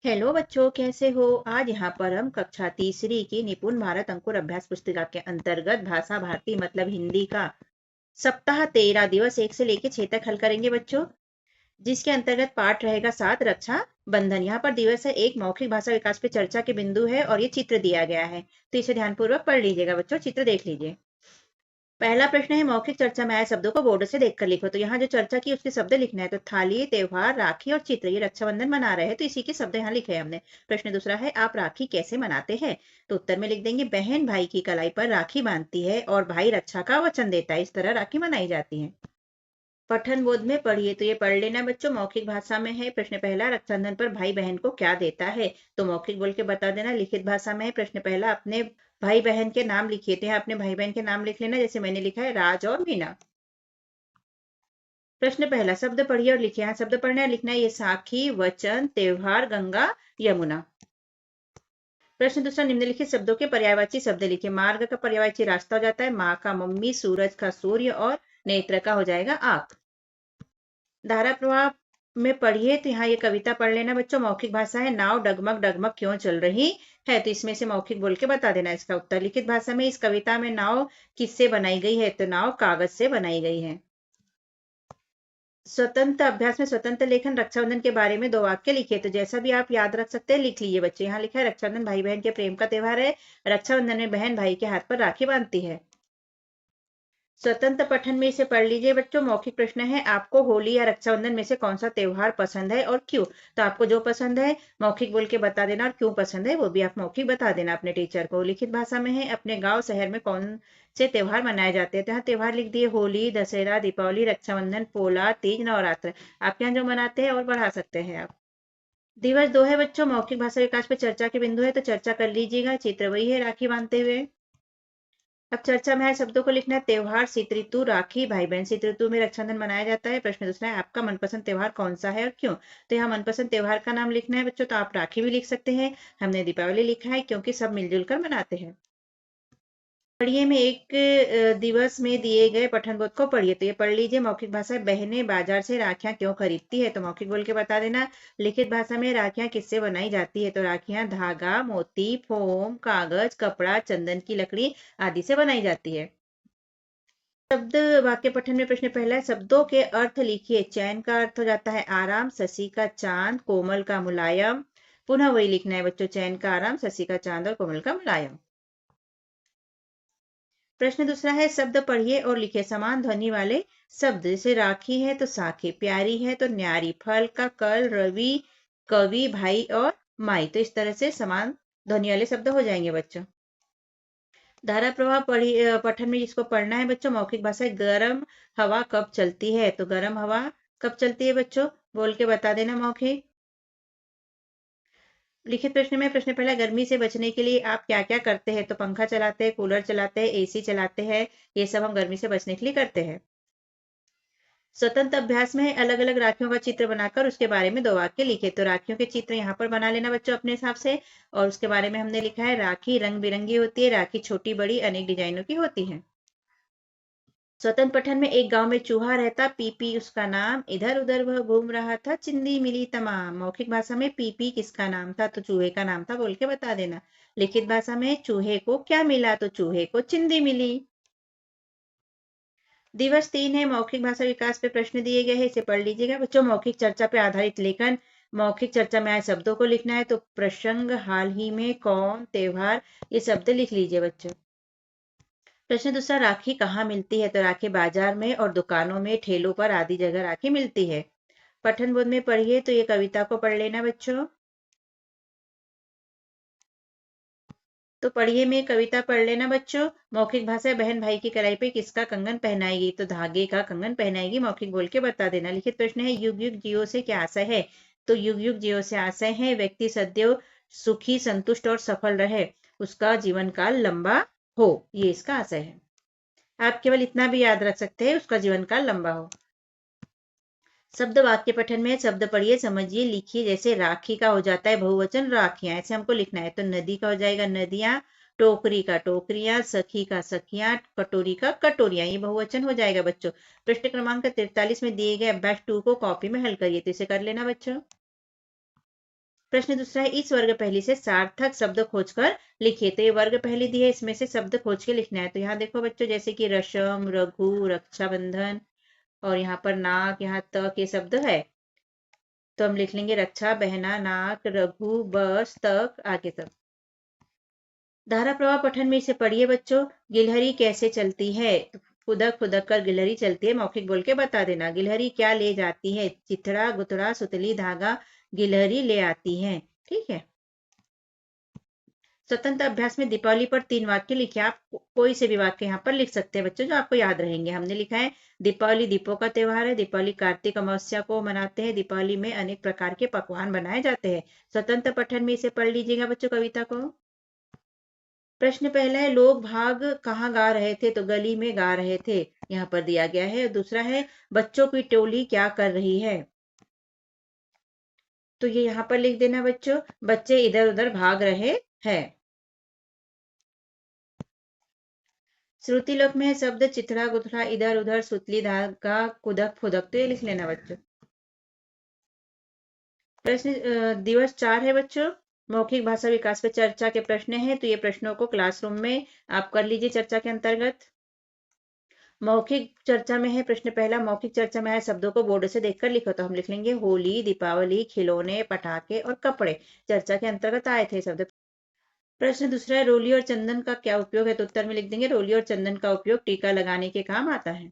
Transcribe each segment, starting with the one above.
Hello बच्चों, कैसे हो। आज यहाँ पर हम कक्षा तीसरी की निपुण भारत अंकुर अभ्यास पुस्तिका के अंतर्गत भाषा भारती मतलब हिंदी का सप्ताह 13 दिवस 1 से लेकर 6 तक हल करेंगे बच्चों। जिसके अंतर्गत पाठ रहेगा 7 रक्षा बंधन। यहाँ पर दिवस है 1 मौखिक भाषा विकास पे चर्चा के बिंदु है और ये चित्र दिया गया है, तो इसे ध्यानपूर्वक पढ़ लीजिएगा बच्चों, चित्र देख लीजिए। पहला प्रश्न है मौखिक चर्चा में आए शब्दों को बोर्ड से देखकर लिखो। तो यहाँ जो चर्चा की उसके शब्द लिखना है। तो थाली, त्योहार, राखी और चित्र, ये रक्षाबंधन मना रहे हैं तो इसी के शब्द यहाँ लिखे हैं हमने। प्रश्न दूसरा है आप राखी कैसे मनाते हैं। तो उत्तर में लिख देंगे बहन भाई की कलाई पर राखी बांधती है और भाई रक्षा का वचन देता है, इस तरह राखी मनाई जाती है। पठन बोध में पढ़िए, तो ये पढ़ लेना बच्चों, मौखिक भाषा में है। प्रश्न पहला रक्षाबंधन पर भाई बहन को क्या देता है। तो मौखिक बोल के बता देना। लिखित भाषा में है। प्रश्न पहला अपने भाई बहन के नाम लिखिए। तो यहाँ अपने भाई बहन के नाम लिख लेना, जैसे मैंने लिखा है राज और मीना। प्रश्न पहला शब्द पढ़िए और लिखिए। यहाँ शब्द पढ़ना है, लिखना है। ये साखी, वचन, त्योहार, गंगा, यमुना। प्रश्न दूसरा निम्नलिखित शब्दों के पर्यायवाची शब्द लिखिए। मार्ग का पर्यायवाची रास्ता हो जाता है, माँ का मम्मी, सूरज का सूर्य और नेत्र का हो जाएगा आंख। धारा प्रवाह में पढ़िए, तो यहाँ ये कविता पढ़ लेना बच्चों। मौखिक भाषा है। नाव डगमग डगमग क्यों चल रही है। तो इसमें से मौखिक बोल के बता देना इसका उत्तर। लिखित भाषा में इस कविता में नाव किससे बनाई गई है। तो नाव कागज से बनाई गई है। स्वतंत्र अभ्यास में स्वतंत्र लेखन रक्षाबंधन के बारे में 2 वाक्य लिखिए। तो जैसा भी आप याद रख सकते हैं लिख लीजिए बच्चे। यहाँ लिखा है रक्षाबंधन भाई बहन के प्रेम का त्योहार है। रक्षाबंधन में बहन भाई के हाथ पर राखी बांधती है। स्वतंत्र पठन में इसे पढ़ लीजिए बच्चों। मौखिक प्रश्न है आपको होली या रक्षाबंधन में से कौन सा त्योहार पसंद है और क्यों। तो आपको जो पसंद है मौखिक बोल के बता देना और क्यों पसंद है वो भी आप मौखिक बता देना अपने टीचर को। लिखित भाषा में है अपने गांव शहर में कौन से त्योहार मनाए जाते हैं। तो यहाँ त्योहार लिख दिए होली, दशहरा, दीपावली, रक्षाबंधन, पोला, तीज, नवरात्र। आपके यहाँ जो मनाते हैं और बढ़ा सकते हैं आप। दिवस 2 है बच्चों, मौखिक भाषा विकास पे चर्चा के बिंदु है, तो चर्चा कर लीजिएगा। चित्र वही है राखी बांधते हुए। अब चर्चा में आए शब्दों को लिखना है। त्योहार, शीत ऋतु, राखी, भाई बहन। शीत ऋतु में रक्षाबंधन मनाया जाता है। प्रश्न दूसरा है आपका मनपसंद त्योहार कौन सा है और क्यों। तो यहाँ मनपसंद त्योहार का नाम लिखना है बच्चों। तो आप राखी भी लिख सकते हैं, हमने दीपावली लिखा है क्योंकि सब मिलजुल कर मनाते हैं। पढ़िए में एक दिवस में दिए गए पठन बोध को पढ़िए। तो ये पढ़ लीजिए। मौखिक भाषा बहनें बाजार से राखियां क्यों खरीदती है। तो मौखिक बोल के बता देना। लिखित भाषा में राखियां किससे बनाई जाती है। तो राखियां धागा, मोती, फोम, कागज, कपड़ा, चंदन की लकड़ी आदि से बनाई जाती है। शब्द वाक्य पठन में प्रश्न पहला है शब्दों के अर्थ लिखिए। चैन का अर्थ हो जाता है आराम, शशि का चांद, कोमल का मुलायम। पुनः वही लिखना है बच्चों, चैन का आराम, शशि का चांद और कोमल का मुलायम। प्रश्न दूसरा है शब्द पढ़िए और लिखिए समान ध्वनि वाले शब्द। जैसे राखी है तो साखी, प्यारी है तो न्यारी, फल का कल, रवि, कवि, भाई और माई। तो इस तरह से समान ध्वनि वाले शब्द हो जाएंगे बच्चों। धारा प्रवाह पठन में जिसको पढ़ना है बच्चों, मौखिक भाषा गर्म हवा कब चलती है। तो गर्म हवा कब चलती है बच्चों, बोल के बता देना मौखिक। लिखित प्रश्न में प्रश्न पहला गर्मी से बचने के लिए आप क्या क्या करते हैं। तो पंखा चलाते हैं, कूलर चलाते हैं, एसी चलाते हैं, ये सब हम गर्मी से बचने के लिए करते हैं। स्वतंत्र अभ्यास में अलग अलग राखियों का चित्र बनाकर उसके बारे में 2 वाक्य लिखे। तो राखियों के चित्र यहाँ पर बना लेना बच्चों अपने हिसाब से। और उसके बारे में हमने लिखा है राखी रंग बिरंगी होती है, राखी छोटी बड़ी अनेक डिजाइनों की होती है। स्वतंत्र पठन में एक गांव में चूहा रहता, पीपी उसका नाम, इधर उधर वह घूम रहा था, चिंदी मिली तमाम। मौखिक भाषा में पीपी किसका नाम था। तो चूहे का नाम था, बोल के बता देना। लिखित भाषा में चूहे को क्या मिला। तो चूहे को चिंदी मिली। दिवस 3 है, मौखिक भाषा विकास पे प्रश्न दिए गए हैं, इसे पढ़ लीजिएगा बच्चों। मौखिक चर्चा पे आधारित लेखन। मौखिक चर्चा में आए शब्दों को लिखना है। तो प्रसंग, हाल ही में, कौन, त्योहार, ये शब्द लिख लीजिए बच्चों। प्रश्न दूसरा राखी कहाँ मिलती है। तो राखी बाजार में और दुकानों में, ठेलों पर आदि जगह राखी मिलती है। पठन बोध में पढ़िए, तो ये कविता को पढ़ लेना बच्चों। तो पढ़िए में कविता पढ़ लेना बच्चों। मौखिक भाषा बहन भाई की कलाई पे किसका कंगन पहनाएगी। तो धागे का कंगन पहनाएगी, मौखिक बोल के बता देना। लिखित प्रश्न है युग युग जियो से क्या आशय है। तो युग युग जियो से आशय है व्यक्ति सदैव सुखी, संतुष्ट और सफल रहे, उसका जीवन काल लंबा हो, ये इसका आशय है। आप केवल इतना भी याद रख सकते हैं, उसका जीवन काल लंबा हो। शब्द वाक्य पठन में शब्द पढ़िए, समझिए, लिखिए। जैसे राखी का हो जाता है बहुवचन राखियां, ऐसे हमको लिखना है। तो नदी का हो जाएगा नदियां, टोकरी का टोकरियां, सखी का सखियां, कटोरी का कटोरियां। ये बहुवचन हो जाएगा बच्चों। पृष्ठ क्रमांक 43 में दिए गए अभ्यास 2 को कॉपी में हल करिए, तो इसे कर लेना बच्चों। प्रश्न दूसरा है, इस वर्ग पहली से सार्थक शब्द खोजकर लिखिए। तो ये वर्ग पहली दी है, इसमें से शब्द खोज के लिखना है। तो यहाँ देखो बच्चों, जैसे कि रसम, रघु, रक्षाबंधन और यहाँ पर नाक, यहाँ तक, ये शब्द है। तो हम लिख लेंगे रक्षा, बहना, नाक, रघु, बस, तक, आगे तक। धारा प्रवाह पठन में इसे पढ़िए बच्चों। गिलहरी कैसे चलती है? तो खुदक खुदक कर गिलहरी चलती है, मौखिक बोल के बता देना। गिलहरी क्या ले जाती है? चिथड़ा, गुथड़ा, सुतली, धागा गिलहरी ले आती है। ठीक है। स्वतंत्र अभ्यास में दीपावली पर 3 वाक्य लिखे। आप कोई से भी वाक्य यहाँ पर लिख सकते हैं बच्चों, जो आपको याद रहेंगे। हमने लिखा है, दीपावली दीपों का त्योहार है। दीपावली कार्तिक अमावस्या को मनाते हैं। दीपावली में अनेक प्रकार के पकवान बनाए जाते हैं। स्वतंत्र पठन में इसे पढ़ लीजिएगा बच्चों, कविता को। प्रश्न पहला है, लोग भाग कहाँ गा रहे थे? तो गली में गा रहे थे, यहाँ पर दिया गया है। दूसरा है, बच्चों की टोली क्या कर रही है? तो ये यहाँ पर लिख देना बच्चों, बच्चे इधर उधर भाग रहे हैं। श्रुतिलोक में है शब्द चिथड़ा, गुथड़ा, इधर उधर, सुतली, धागा, कुदक, फुदक। तो ये लिख लेना बच्चों। प्रश्न दिवस 4 है बच्चों, मौखिक भाषा विकास पे चर्चा के प्रश्न हैं। तो ये प्रश्नों को क्लासरूम में आप कर लीजिए चर्चा के अंतर्गत। मौखिक चर्चा में है प्रश्न पहला, मौखिक चर्चा में आए शब्दों को बोर्ड से देखकर लिखो। तो हम लिख लेंगे होली, दीपावली, खिलौने, पटाखे और कपड़े। चर्चा के अंतर्गत आए थे शब्द। प्रश्न दूसरा है, रोली और चंदन का क्या उपयोग है? तो उत्तर में लिख देंगे, रोली और चंदन का उपयोग टीका लगाने के काम आता है।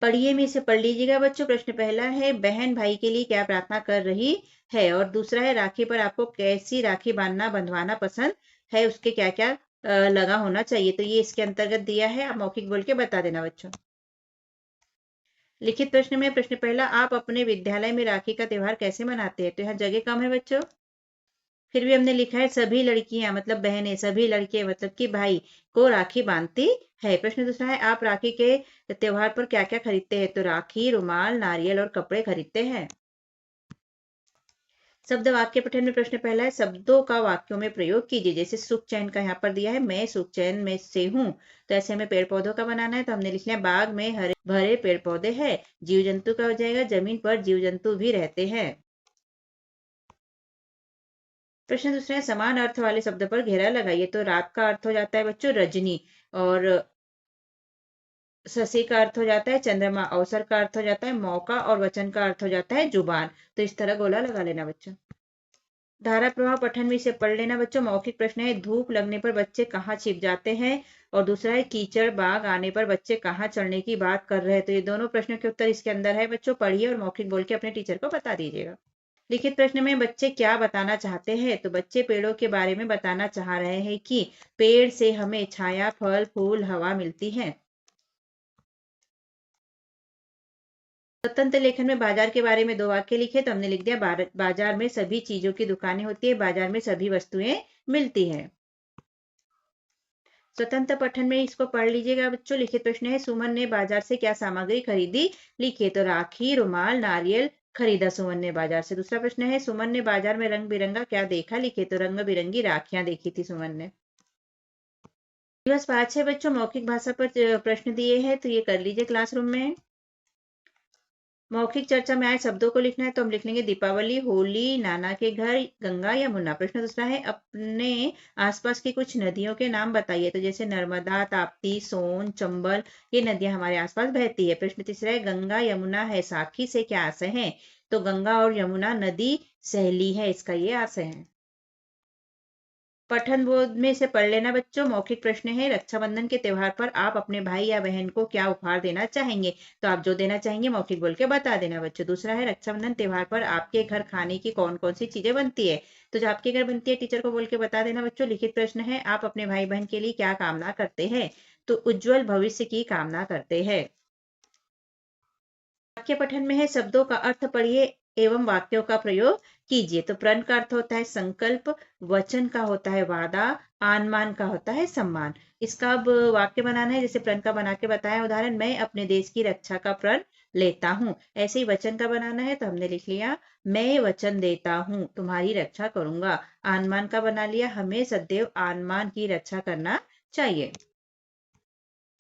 पढ़िए में इसे पढ़ लीजिएगा बच्चों। प्रश्न पहला है, बहन भाई के लिए क्या प्रार्थना कर रही है? और दूसरा है, राखी पर आपको कैसी राखी बांधना बंधवाना पसंद है? उसके क्या क्या लगा होना चाहिए? तो ये इसके अंतर्गत दिया है, आप मौखिक बोल के बता देना बच्चों। लिखित प्रश्न में प्रश्न पहला, आप अपने विद्यालय में राखी का त्योहार कैसे मनाते हैं? तो यहाँ जगह कम है बच्चों, फिर भी हमने लिखा है सभी लड़कियां मतलब बहनें, सभी लड़के मतलब कि भाई को राखी बांधती है। प्रश्न दूसरा है, आप राखी के त्योहार पर क्या क्या खरीदते हैं? तो राखी, रुमाल, नारियल और कपड़े खरीदते हैं। शब्द वाक्य पठन में प्रश्न पहला है, शब्दों का वाक्यों में प्रयोग कीजिए। जैसे सुख चैन का यहाँ पर दिया है, मैं सुख चैन में से हूँ। तो ऐसे हमें पेड़ पौधों का बनाना है। तो हमने लिख लिया, बाग में हरे भरे पेड़ पौधे हैं। जीव जंतु का हो जाएगा, जमीन पर जीव जंतु भी रहते हैं। प्रश्न दूसरा है, समान अर्थ वाले शब्द पर घेरा लगाइए। तो रात का अर्थ हो जाता है बच्चों रजनी, और शशि का अर्थ हो जाता है चंद्रमा, अवसर का अर्थ हो जाता है मौका, और वचन का अर्थ हो जाता है जुबान। तो इस तरह गोला लगा लेना बच्चों। धारा प्रवाह पठन में इसे पढ़ लेना बच्चों। मौखिक प्रश्न है, धूप लगने पर बच्चे कहाँ छिप जाते हैं? और दूसरा है, कीचड़ बाग आने पर बच्चे कहाँ चढ़ने की बात कर रहे हैं? तो ये दोनों प्रश्नों के उत्तर इसके अंदर है बच्चों। पढ़िए और मौखिक बोल के अपने टीचर को बता दीजिएगा। लिखित प्रश्न में बच्चे क्या बताना चाहते हैं? तो बच्चे पेड़ों के बारे में बताना चाह रहे हैं कि पेड़ से हमें छाया, फल, फूल, हवा मिलती है। स्वतंत्र लेखन में बाजार के बारे में 2 वाक्य लिखे। तो हमने लिख दिया, बाजार में सभी चीजों की दुकानें होती है, बाजार में सभी वस्तुएं मिलती है। स्वतंत्र पठन में इसको पढ़ लीजिएगा बच्चों। लिखित प्रश्न है, सुमन ने बाजार से क्या सामग्री खरीदी? लिखिए। तो राखी, रुमाल, नारियल खरीदा सुमन ने बाजार से। दूसरा प्रश्न है, सुमन ने बाजार में रंग बिरंगा क्या देखा? लिखिए। तो रंग बिरंगी राखियां देखी थी सुमन ने। दिवस 5 है बच्चों, मौखिक भाषा पर प्रश्न दिए हैं, तो ये कर लीजिए क्लासरूम में। मौखिक चर्चा में आए शब्दों को लिखना है। तो हम लिख लेंगे, दीपावली, होली, नाना के घर, गंगा, यमुना। प्रश्न दूसरा है, अपने आसपास की कुछ नदियों के नाम बताइए। तो जैसे नर्मदा, ताप्ती, सोन, चंबल, ये नदियां हमारे आसपास बहती है। प्रश्न तीसरा है, गंगा यमुना है साखी से क्या आशय है? तो गंगा और यमुना नदी सहेली है, इसका ये आशय है। पठन बोध में से पढ़ लेना बच्चों। मौखिक प्रश्न है, रक्षाबंधन के त्योहार पर आप अपने भाई या बहन को क्या उपहार देना चाहेंगे? तो आप जो देना चाहेंगे मौखिक बोल के बता देना बच्चों। दूसरा है, रक्षाबंधन त्योहार पर आपके घर खाने की कौन कौन सी चीजें बनती है? तो जो आपके घर बनती है टीचर को बोल के बता देना बच्चों। लिखित प्रश्न है, आप अपने भाई बहन के लिए क्या कामना करते हैं? तो उज्जवल भविष्य की कामना करते हैं। वाक्य पठन में है, शब्दों का अर्थ पढ़िए एवं वाक्यों का प्रयोग कीजिए। तो प्रण का अर्थ होता है संकल्प, वचन का होता है वादा, आनमान का होता है सम्मान। इसका अब वाक्य बनाना है। जैसे प्रण का बना के बताया उदाहरण, मैं अपने देश की रक्षा का प्रण लेता हूँ। ऐसे ही वचन का बनाना है तो हमने लिख लिया मैं वचन देता हूँ तुम्हारी रक्षा करूंगा। आनमान का बना लिया हमें सदैव आनमान की रक्षा करना चाहिए।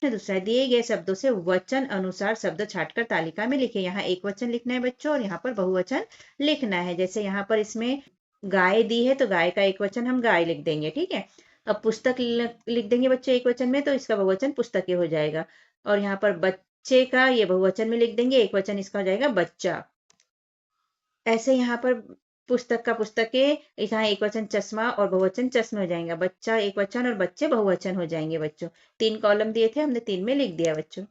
दूसरा दिए गए शब्दों से वचन अनुसार शब्द छांटकर तालिका में लिखे। यहाँ एक वचन लिखना है बच्चों और यहाँ पर बहुवचन लिखना है। जैसे यहाँ पर इसमें गाय दी है तो गाय का एक वचन हम गाय लिख देंगे, ठीक है। अब पुस्तक लिख देंगे बच्चों एक वचन में तो इसका बहुवचन पुस्तकें हो जाएगा। और यहाँ पर बच्चे का ये बहुवचन में लिख देंगे, एक वचन इसका हो जाएगा बच्चा। ऐसे यहाँ पर पुस्तक का पुस्तकें, यहाँ एक वचन चश्मा और बहुवचन चश्मे हो जाएंगे। बच्चा एक वचन और बच्चे बहुवचन हो जाएंगे बच्चों। 3 कॉलम दिए थे, हमने 3 में लिख दिया बच्चों।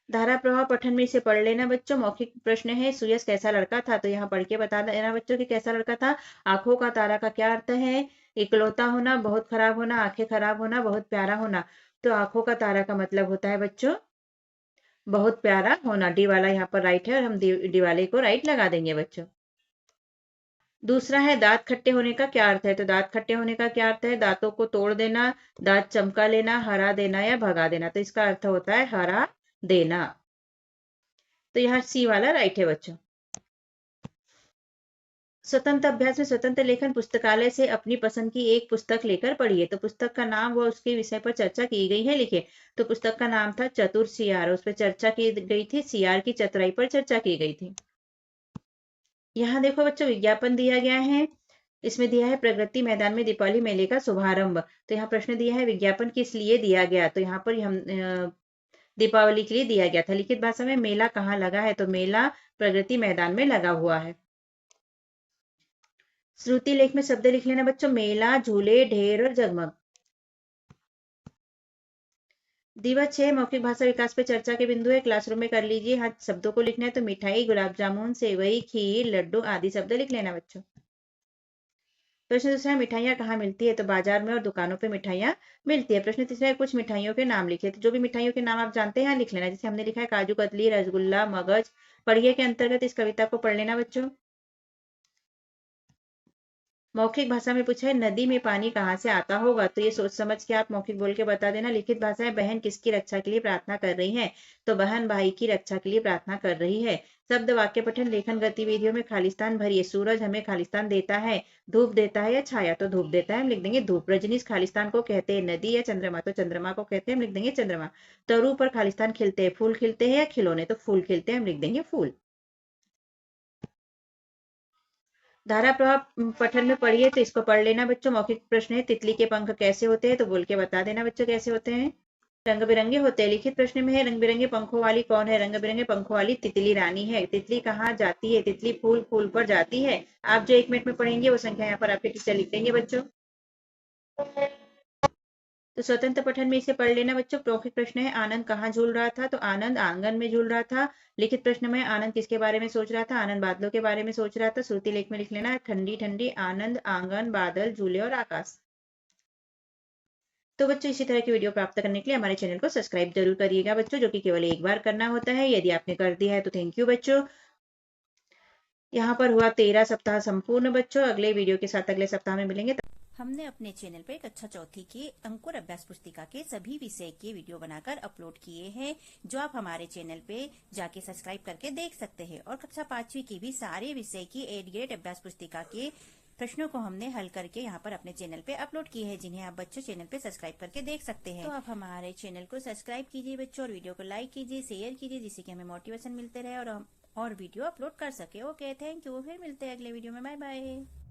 धारा प्रवाह पठन में इसे पढ़ लेना बच्चों। मौखिक प्रश्न है सुयस कैसा लड़का था, तो यहाँ पढ़ के बता देना बच्चों कि कैसा लड़का था। आंखों का तारा का क्या अर्थ है? इकलौता होना, बहुत खराब होना, आंखें खराब होना, बहुत प्यारा होना। तो आंखों का तारा का मतलब होता है बच्चों बहुत प्यारा होना। डी वाला यहाँ पर राइट है और हम डी वाले को राइट लगा देंगे बच्चों। दूसरा है दांत खट्टे होने का क्या अर्थ है, तो दांत खट्टे होने का क्या अर्थ है? दांतों को तोड़ देना, दांत चमका लेना, हरा देना या भगा देना। तो इसका अर्थ होता है हरा देना। तो यहाँ सी वाला राइट है बच्चों। स्वतंत्र अभ्यास में स्वतंत्र लेखन पुस्तकालय से अपनी पसंद की एक पुस्तक लेकर पढ़िए। तो पुस्तक का नाम व उसके विषय पर चर्चा की गई है लिखे। तो पुस्तक का नाम था चतुर सियार, उस पर चर्चा की गई थी, सियार की चतुराई पर चर्चा की गई थी। यहाँ देखो बच्चों विज्ञापन दिया गया है। इसमें दिया है प्रगति मैदान में दीपावली मेले का शुभारंभ। तो यहाँ प्रश्न दिया है विज्ञापन किस लिए दिया गया, तो यहाँ पर हम दीपावली के लिए दिया गया था। लिखित भाषा में मेला कहाँ लगा है, तो मेला प्रगति मैदान में लगा हुआ है। श्रुति लेख में शब्द लिख लेना बच्चों, मेला, झूले, ढेर और जगमग। दिवस 6 मौखिक भाषा विकास पे चर्चा के बिंदु है, क्लासरूम में कर लीजिए। हाँ शब्दों को लिखना है तो मिठाई, गुलाब जामुन, सेवई, खीर, लड्डू आदि शब्द लिख लेना बच्चों। प्रश्न दूसरा है मिठाइयाँ कहाँ मिलती है, तो बाजार में और दुकानों पे मिठाइयाँ मिलती है। प्रश्न तीसरा है कुछ मिठाइयों के नाम लिखे। तो जो भी मिठाइयों के नाम आप जानते हैं यहाँ लिख लेना। जैसे हमने लिखा है काजू कतली, रसगुल्ला, मगज। पढ़िए के अंतर्गत इस कविता को पढ़ लेना बच्चों। मौखिक भाषा में पूछा है नदी में पानी कहाँ से आता होगा, तो ये सोच समझ के आप मौखिक बोल के बता देना। लिखित भाषा है बहन किसकी रक्षा के लिए प्रार्थना कर रही है, तो बहन भाई की रक्षा के लिए प्रार्थना कर रही है। शब्द वाक्य पठन लेखन गतिविधियों में खालिस्तान भरिए। सूरज हमें खालिस्तान देता है, धूप देता है या छाया, तो धूप देता है हम लिख देंगे धूप। रजनीश खालिस्तान को कहते हैं नदी या चंद्रमा, तो चंद्रमा को कहते हैं हम लिख देंगे चंद्रमा। तरु पर खालिस्तान खिलते हैं, फूल खिलते हैं या खिलौने, तो फूल खिलते हैं हम लिख देंगे फूल। धारा प्रवाह पठन में पढ़िए तो इसको पढ़ लेना बच्चों। मौखिक प्रश्न है तितली के पंख कैसे होते हैं, तो बोल के बता देना बच्चों कैसे होते हैं। रंग बिरंगे होते हैं। लिखित प्रश्न में है रंग बिरंगे पंखों वाली कौन है, रंग बिरंगे पंखों वाली तितली रानी है। तितली कहाँ जाती है, तितली फूल फूल पर जाती है। आप जो 1 मिनट में पढ़ेंगे वो संख्या यहाँ पर आपके टीचर लिख देंगे बच्चों। तो स्वतंत्र पठन में इसे पढ़ लेना बच्चों। मौखिक प्रश्न है आनंद कहाँ झूल रहा था, तो आनंद आंगन में झूल रहा था। लिखित प्रश्न में आनंद किसके बारे में सोच रहा था, आनंद बादलों के बारे में सोच रहा था। श्रुति लेख में लिख लेना ठंडी ठंडी, आनंद, आंगन, बादल, झूले और आकाश। तो बच्चों इसी तरह की वीडियो प्राप्त करने के लिए हमारे चैनल को सब्सक्राइब जरूर करिएगा बच्चों, जो कि केवल एक बार करना होता है। यदि आपने कर दिया है तो थैंक यू बच्चों। यहाँ पर हुआ 13 सप्ताह संपूर्ण बच्चों। अगले वीडियो के साथ अगले सप्ताह में मिलेंगे। हमने अपने चैनल पर कक्षा चौथी के अंकुर अभ्यास पुस्तिका के सभी विषय के वीडियो बनाकर अपलोड किए हैं, जो आप हमारे चैनल पे जाके सब्सक्राइब करके देख सकते हैं। और कक्षा 5वीं की भी सारे विषय की 8 ग्रेड अभ्यास पुस्तिका के प्रश्नों को हमने हल करके यहाँ पर अपने चैनल पे अपलोड किए हैं, जिन्हें आप बच्चों चैनल पे सब्सक्राइब करके देख सकते हैं। तो आप हमारे चैनल को सब्सक्राइब कीजिए बच्चों, और वीडियो को लाइक कीजिए, शेयर कीजिए, जिससे कि हमें मोटिवेशन मिलते रहे और हम और वीडियो अपलोड कर सके। Okay, thank you. फिर मिलते हैं अगले वीडियो में। Bye bye.